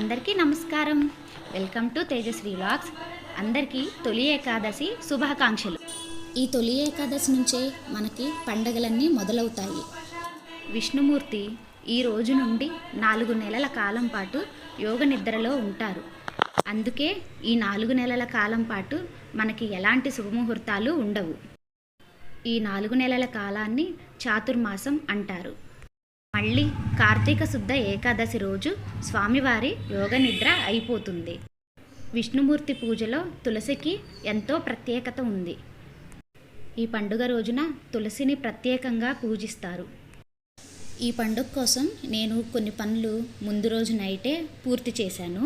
అందరికీ నమస్కారం. Welcome to Tejasri vlogs. అందరికీ తొలి ఏకాదశి శుభాకాంక్షలు. ఈ తొలి ఏకాదశి నుంచే మనకి పండగలన్నీ మొదలవుతాయి. విష్ణుమూర్తి ఈ రోజు నుండి 4 నెలల కాలం పాటు యోగ నిద్రలో ఉంటారు. అందుకే ఈ 4 నెలల కాలం పాటు మనకి ఎలాంటి శుభముహూర్తాలు ఉండవు. ఈ 4 నెలల కాలాన్ని చాతుర్మాసం అంటారు. మళ్ళీ కార్తీక శుద్ధ ఏకాదశి రోజు స్వామివారి యోగ నిద్ర అయిపోతుంది. విష్ణుమూర్తి పూజలో తులసికి ఎంతో ప్రత్యేకత ఉంది. ఈ పండుగ రోజున తులసిని ప్రత్యేకంగా పూజిస్తారు. ఈ పండుగ కోసం నేను కొన్ని పనులు ముందు రోజు నైటే పూర్తి చేశాను.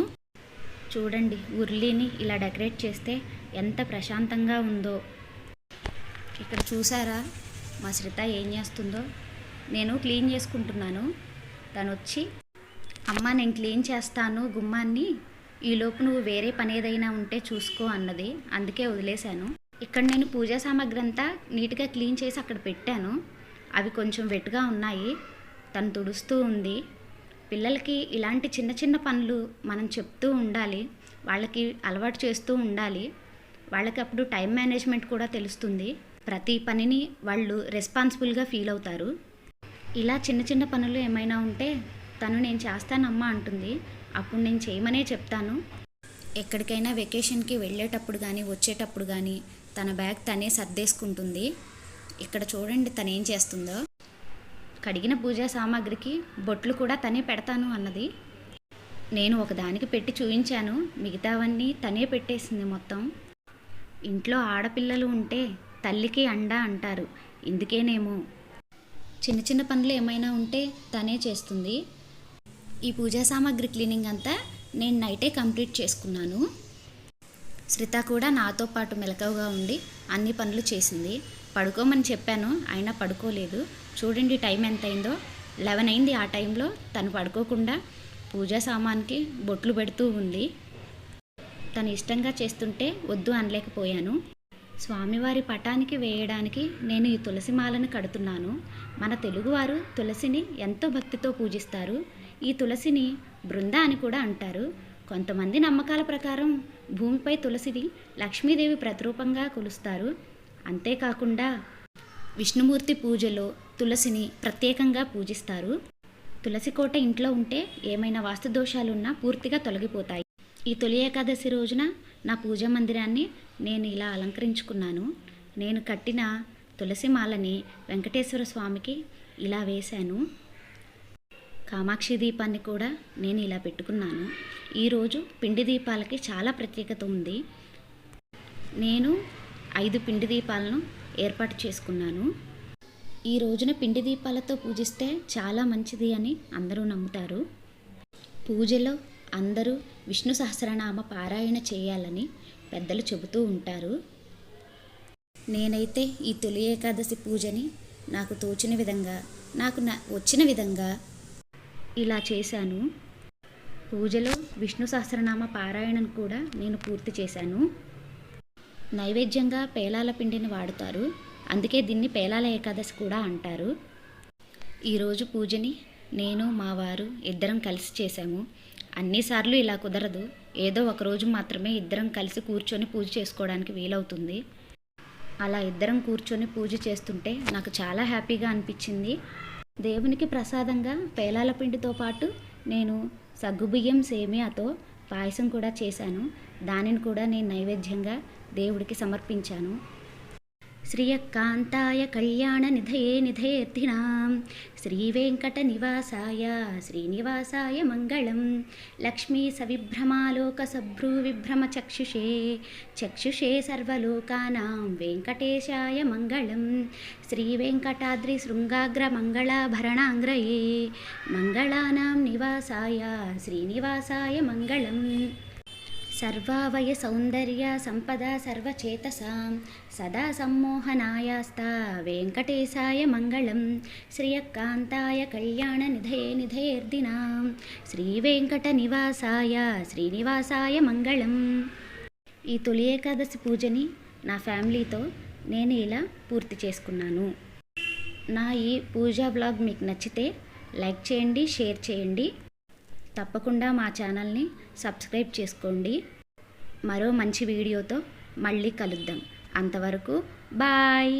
చూడండి, ఉర్లిని ఇలా డెకరేట్ చేస్తే ఎంత ప్రశాంతంగా ఉందో. ఇక్కడ చూసారా మా శ్రిత ఏం చేస్తుందో? నేను క్లీన్ చేసుకుంటున్నాను. తను వచ్చి, అమ్మ నేను క్లీన్ చేస్తాను గుమ్మాన్ని, ఈలోపు నువ్వు వేరే పని ఏదైనా ఉంటే చూసుకో అన్నది. అందుకే వదిలేశాను. ఇక్కడ నేను పూజా సామాగ్రి అంతా నీట్గా క్లీన్ చేసి అక్కడ పెట్టాను. అవి కొంచెం వెట్టుగా ఉన్నాయి. తను తుడుస్తూ ఉంది. పిల్లలకి ఇలాంటి చిన్న చిన్న పనులు మనం చెప్తూ ఉండాలి, వాళ్ళకి అలవాటు చేస్తూ ఉండాలి. వాళ్ళకి అప్పుడు టైం మేనేజ్మెంట్ కూడా తెలుస్తుంది. ప్రతి పనిని వాళ్ళు రెస్పాన్సిబుల్గా ఫీల్ అవుతారు. ఇలా చిన్న చిన్న పనులు ఏమైనా ఉంటే తను నేను చేస్తానమ్మా అంటుంది. అప్పుడు నేను చేయమనే చెప్తాను. ఎక్కడికైనా వెకేషన్కి వెళ్ళేటప్పుడు కానీ వచ్చేటప్పుడు కానీ తన బ్యాగ్ తనే సర్దేసుకుంటుంది. ఇక్కడ చూడండి తను ఏం చేస్తుందో. కడిగిన పూజా సామాగ్రికి బొట్లు కూడా తనే పెడతాను అన్నది. నేను ఒకదానికి పెట్టి చూపించాను, మిగతావన్నీ తనే పెట్టేసింది మొత్తం. ఇంట్లో ఆడపిల్లలు ఉంటే తల్లికి అండ అంటారు. ఇందుకేనేమో చిన్న చిన్న పనులు ఏమైనా ఉంటే తనే చేస్తుంది. ఈ పూజా సామాగ్రి క్లీనింగ్ అంతా నేను నైటే కంప్లీట్ చేసుకున్నాను. శ్రిత కూడా నాతో పాటు మెలకువగా ఉండి అన్ని పనులు చేసింది. పడుకోమని చెప్పాను, అయినా పడుకోలేదు. చూడండి టైం ఎంత అయిందో, 11 అయింది. ఆ టైంలో తను పడుకోకుండా పూజా సామాన్కి బొట్లు పెడుతూ ఉంది. తను ఇష్టంగా చేస్తుంటే వద్దు అనలేకపోయాను. స్వామివారి పటానికి వేయడానికి నేను ఈ తులసి మాలను కడుతున్నాను. మన తెలుగువారు తులసిని ఎంతో భక్తితో పూజిస్తారు. ఈ తులసిని బృంద అని కూడా అంటారు. కొంతమంది నమ్మకాల ప్రకారం భూమిపై తులసిని లక్ష్మీదేవి ప్రతిరూపంగా కొలుస్తారు. అంతేకాకుండా విష్ణుమూర్తి పూజలో తులసిని ప్రత్యేకంగా పూజిస్తారు. తులసి కోట ఇంట్లో ఉంటే ఏమైనా వాస్తు దోషాలున్నా పూర్తిగా తొలగిపోతాయి. ఈ తొలి ఏకాదశి రోజున నా పూజా మందిరాన్ని నేను ఇలా అలంకరించుకున్నాను. నేను కట్టిన తులసి మాలని వెంకటేశ్వర స్వామికి ఇలా వేశాను. కామాక్షి దీపాన్ని కూడా నేను ఇలా పెట్టుకున్నాను. ఈరోజు పిండి దీపాలకి చాలా ప్రత్యేకత ఉంది. నేను 5 పిండి దీపాలను ఏర్పాటు చేసుకున్నాను. ఈ రోజున పిండి దీపాలతో పూజిస్తే చాలా మంచిది అని అందరూ నమ్ముతారు. పూజలో అందరూ విష్ణు సహస్రనామ పారాయణ చేయాలని పెద్దలు చెబుతూ ఉంటారు. నేనైతే ఈ తొలి ఏకాదశి పూజని నాకు తోచిన విధంగా, నాకు వచ్చిన విధంగా ఇలా చేశాను. పూజలో విష్ణు సహస్రనామ పారాయణను కూడా నేను పూర్తి చేశాను. నైవేద్యంగా పేలాల పిండిని వాడుతారు. అందుకే దీన్ని పేలాల ఏకాదశి కూడా అంటారు. ఈరోజు పూజని నేను మా వారు ఇద్దరం కలిసి చేశాము. అన్నిసార్లు ఇలా కుదరదు. ఏదో ఒకరోజు మాత్రమే ఇద్దరం కలిసి కూర్చొని పూజ చేసుకోవడానికి వీలవుతుంది. అలా ఇద్దరం కూర్చొని పూజ చేస్తుంటే నాకు చాలా హ్యాపీగా అనిపించింది. దేవునికి ప్రసాదంగా పేలాల పిండితో పాటు నేను సగ్గుబియ్యం సేమియాతో పాయసం కూడా చేశాను. దానిని కూడా నేను నైవేద్యంగా దేవుడికి సమర్పించాను. శ్రీయకాంతాయ కళ్యాణ నిధయే నిధయేర్థినాం శ్రీ వెంకట నివాసాయ శ్రీనివాసాయ మంగళం. లక్ష్మీ సవిభ్రమాలోక సభ్రూ విభ్రమ చక్షుషే చక్షుషే సర్వలోకానాం వెంకటేశాయ మంగళం. శ్రీ వెంకటాద్రి శృంగాగ్ర మంగళాభరణాంగ్రయే మంగళానాం నివాసాయ శ్రీనివాసాయ మంగళం. సర్వావయ సౌందర్య సంపద సర్వచేతసాం సదా సమ్మోహనాయాస్తా వెంకటేశాయ మంగళం. శ్రియకాంతాయ కళ్యాణ నిధయే నిధయేర్దినాం శ్రీ వెంకట నివాసాయ శ్రీనివాసాయ మంగళం. ఈ తొలి ఏకాదశి పూజని నా ఫ్యామిలీతో నేను ఇలా పూర్తి చేసుకున్నాను. నా ఈ పూజా బ్లాగ్ మీకు నచ్చితే లైక్ చేయండి, షేర్ చేయండి. తప్పకుండా మా ఛానల్ని సబ్స్క్రైబ్ చేసుకోండి. మరో మంచి వీడియోతో మళ్ళీ కలుద్దాం. అంతవరకు బాయ్.